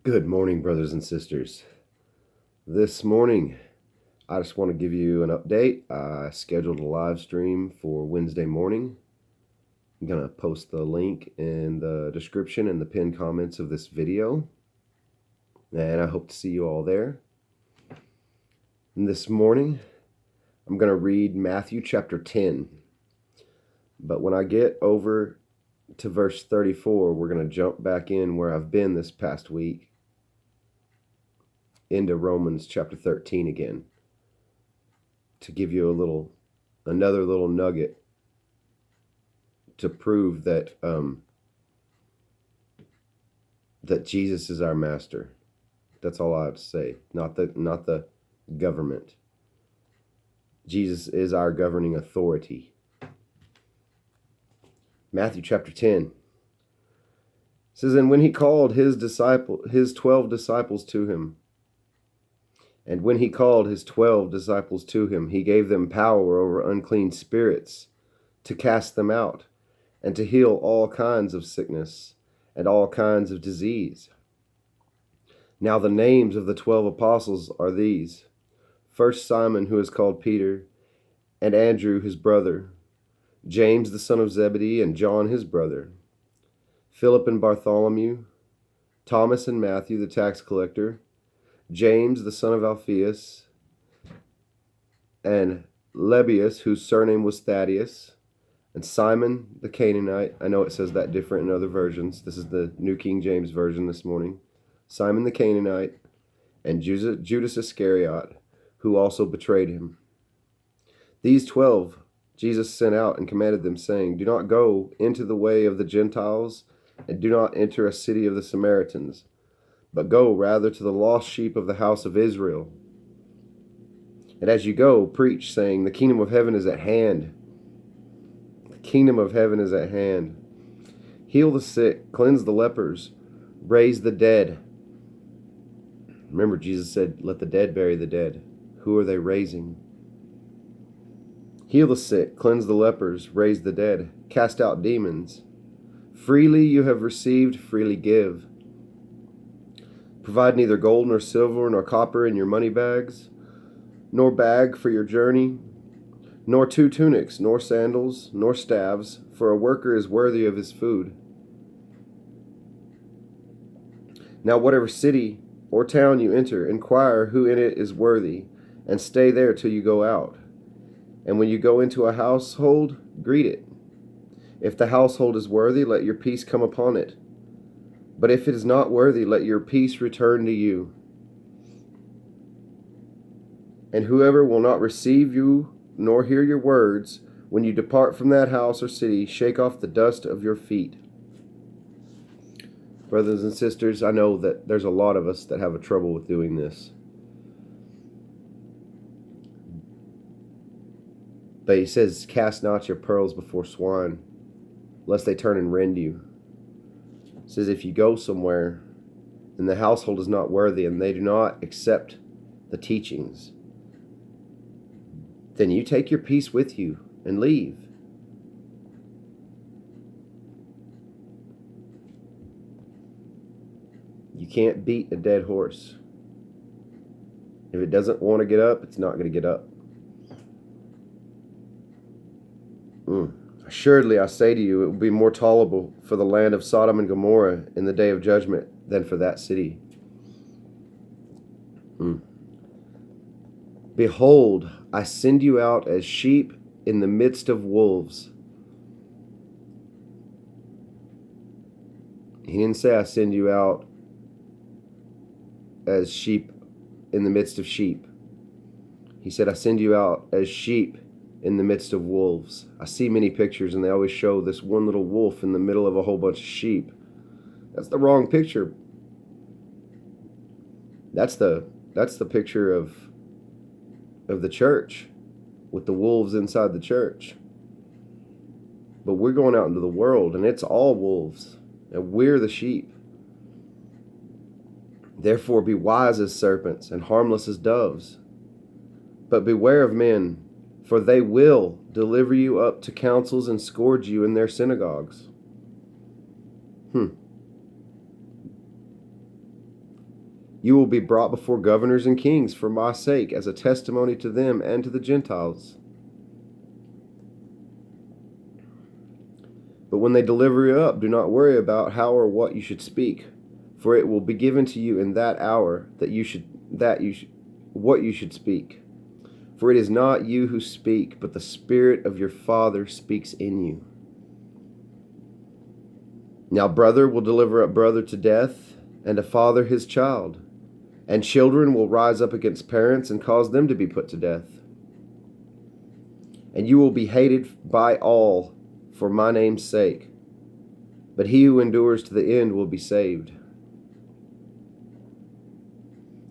Good morning, brothers and sisters. This morning, I just want to give you an update. I scheduled a live stream for Wednesday morning. I'm going to post the link in the description and the pinned comments of this video. And I hope to see you all there. And this morning, I'm going to read Matthew chapter 10. But when I get over to verse 34, we're going to jump back in where I've been this past week, into Romans chapter 13 again, to give you another little nugget to prove that that Jesus is our master. That's all I have to say. Not the government. Jesus is our governing authority. Matthew chapter 10 says, "And when he called his 12 disciples to him, he gave them power over unclean spirits to cast them out, and to heal all kinds of sickness and all kinds of disease. Now the names of the 12 apostles are these: first Simon, who is called Peter, and Andrew his brother, James the son of Zebedee, and John his brother, Philip and Bartholomew, Thomas and Matthew the tax collector, James the son of Alphaeus, and Lebbaeus, whose surname was Thaddeus, and Simon the Canaanite." I know it says that different in other versions. This is the New King James Version this morning. "Simon the Canaanite, and Judas Iscariot, who also betrayed him. These 12 Jesus sent out and commanded them, saying, Do not go into the way of the Gentiles, and do not enter a city of the Samaritans, but go rather to the lost sheep of the house of Israel. And as you go, preach, saying, The kingdom of heaven is at hand. The kingdom of heaven is at hand. Heal the sick, cleanse the lepers, raise the dead." Remember, Jesus said, "Let the dead bury the dead." Who are they raising? "Heal the sick, cleanse the lepers, raise the dead, cast out demons. Freely you have received, freely give. Provide neither gold nor silver nor copper in your money bags, nor bag for your journey, nor 2 tunics, nor sandals, nor staves, for a worker is worthy of his food. Now whatever city or town you enter, inquire who in it is worthy, and stay there till you go out. And when you go into a household, greet it. If the household is worthy, let your peace come upon it. But if it is not worthy, let your peace return to you. And whoever will not receive you nor hear your words, when you depart from that house or city, shake off the dust of your feet." Brothers and sisters, I know that there's a lot of us that have a trouble with doing this. But he says, "Cast not your pearls before swine, lest they turn and rend you." He says, if you go somewhere and the household is not worthy and they do not accept the teachings, then you take your peace with you and leave. You can't beat a dead horse. If it doesn't want to get up, it's not going to get up. "Assuredly, I say to you, it will be more tolerable for the land of Sodom and Gomorrah in the day of judgment than for that city. Behold, I send you out as sheep in the midst of wolves." He didn't say, "I send you out as sheep in the midst of sheep." He said, "I send you out as sheep in the midst of wolves." I see many pictures and they always show this one little wolf in the middle of a whole bunch of sheep. That's the wrong picture. That's the picture of the church, with the wolves inside the church. But we're going out into the world and it's all wolves, and we're the sheep. "Therefore be wise as serpents and harmless as doves. But beware of men, for they will deliver you up to councils and scourge you in their synagogues." You will be brought before governors and kings for my sake, as a testimony to them and to the Gentiles. But when they deliver you up, do not worry about how or what you should speak, for it will be given to you in that hour what you should speak. For it is not you who speak, but the Spirit of your Father speaks in you. Now brother will deliver up brother to death, and a father his child, and children will rise up against parents and cause them to be put to death. And you will be hated by all for my name's sake, but he who endures to the end will be saved.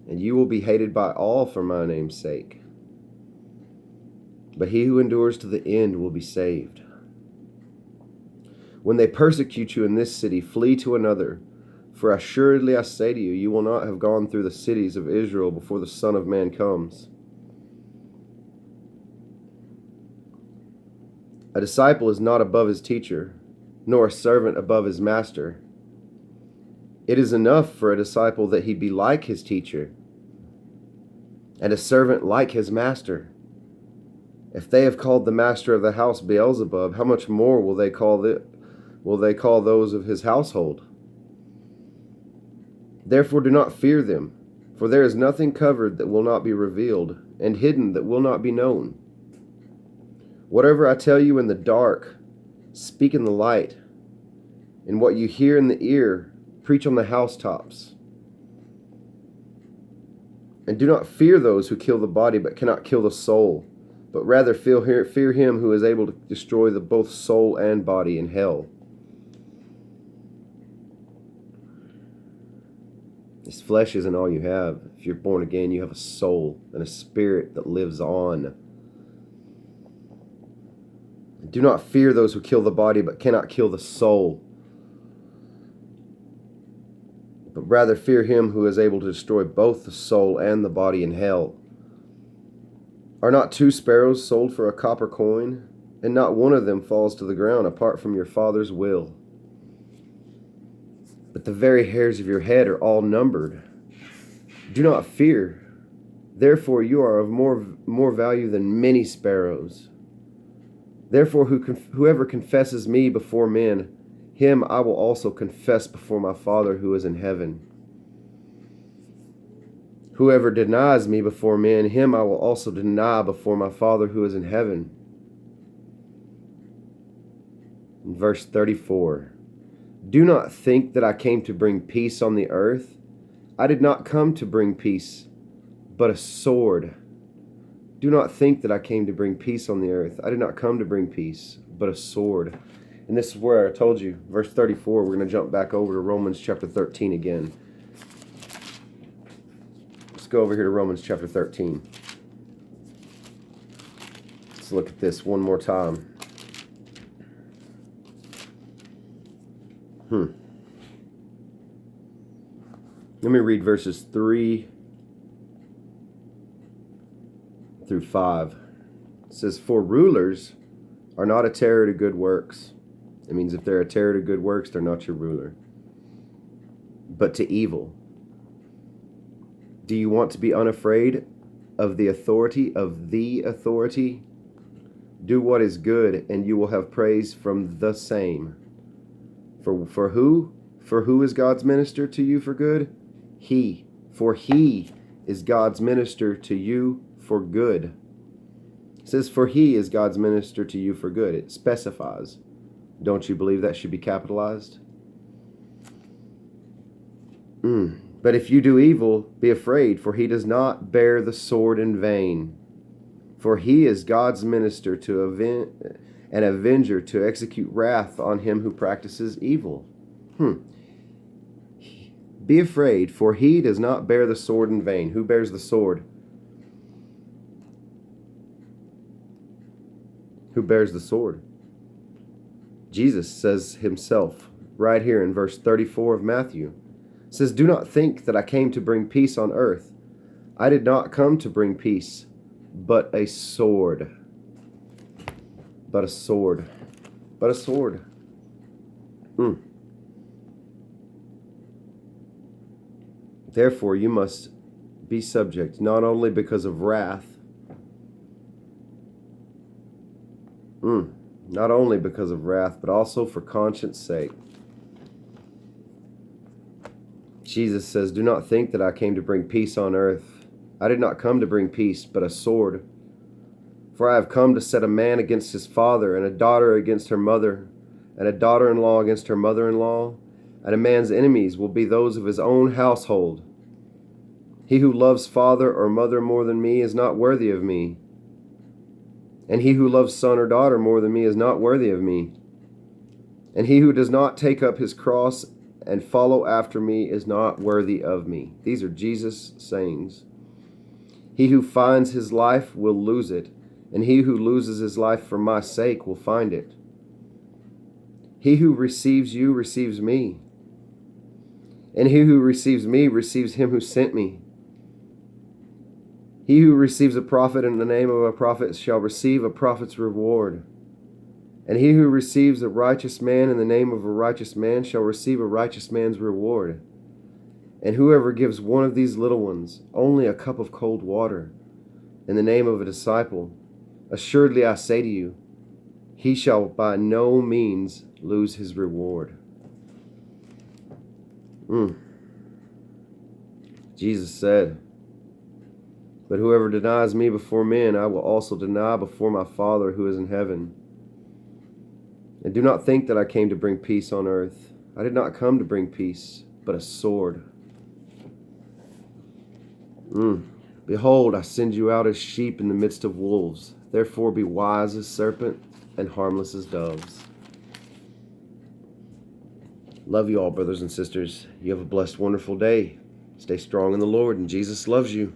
And you will be hated by all for my name's sake, but he who endures to the end will be saved. When they persecute you in this city, flee to another. For assuredly I say to you, you will not have gone through the cities of Israel before the Son of Man comes. A disciple is not above his teacher, nor a servant above his master. It is enough for a disciple that he be like his teacher, and a servant like his master. If they have called the master of the house Beelzebub, how much more will they call those of his household? Therefore do not fear them, for there is nothing covered that will not be revealed, and hidden that will not be known. Whatever I tell you in the dark, speak in the light, and what you hear in the ear, preach on the housetops. And do not fear those who kill the body but cannot kill the soul, but rather fear him who is able to destroy both soul and body in hell. This flesh isn't all you have. If you're born again, you have a soul and a spirit that lives on. Do not fear those who kill the body but cannot kill the soul, but rather fear him who is able to destroy both the soul and the body in hell. Are not 2 sparrows sold for a copper coin, and not one of them falls to the ground apart from your Father's will? But the very hairs of your head are all numbered. Do not fear. Therefore you are of more value than many sparrows. Therefore whoever confesses me before men, him I will also confess before my Father who is in heaven. Whoever denies me before men, him I will also deny before my Father who is in heaven. In verse 34. Do not think that I came to bring peace on the earth. I did not come to bring peace, but a sword. Do not think that I came to bring peace on the earth. I did not come to bring peace, but a sword. And this is where I told you, verse 34, we're going to jump back over to Romans chapter 13 again. Let's go over here to Romans chapter 13. Let's look at this one more time. Let me read verses 3 through 5. It says, for rulers are not a terror to good works. It means if they're a terror to good works, they're not your ruler, but to evil. Do you want to be unafraid of the authority? Do what is good, and you will have praise from the same. For who? For who is God's minister to you for good? He. For he is God's minister to you for good. It says, for he is God's minister to you for good. It specifies. Don't you believe that should be capitalized? But if you do evil, be afraid, for he does not bear the sword in vain. For he is God's minister to an avenger to execute wrath on him who practices evil. Be afraid, for he does not bear the sword in vain. Who bears the sword? Who bears the sword? Jesus says himself right here in verse 34 of Matthew. It says, do not think that I came to bring peace on earth. I did not come to bring peace, but a sword. But a sword. But a sword. Therefore you must be subject, not only because of wrath, not only because of wrath, but also for conscience sake. Jesus says, do not think that I came to bring peace on earth. I did not come to bring peace, but a sword. For I have come to set a man against his father, and a daughter against her mother, and a daughter-in-law against her mother-in-law, and a man's enemies will be those of his own household. He who loves father or mother more than me is not worthy of me, and he who loves son or daughter more than me is not worthy of me. And he who does not take up his cross and follow after me is not worthy of me. These are Jesus' sayings. He who finds his life will lose it, and he who loses his life for my sake will find it. He who receives you receives me, and he who receives me receives him who sent me. He who receives a prophet in the name of a prophet shall receive a prophet's reward. And he who receives a righteous man in the name of a righteous man shall receive a righteous man's reward. And whoever gives one of these little ones only a cup of cold water in the name of a disciple, assuredly I say to you, he shall by no means lose his reward. Jesus said, but whoever denies me before men, I will also deny before my Father who is in heaven. And do not think that I came to bring peace on earth. I did not come to bring peace, but a sword. Behold, I send you out as sheep in the midst of wolves. Therefore be wise as serpents and harmless as doves. Love you all, brothers and sisters. You have a blessed, wonderful day. Stay strong in the Lord, and Jesus loves you.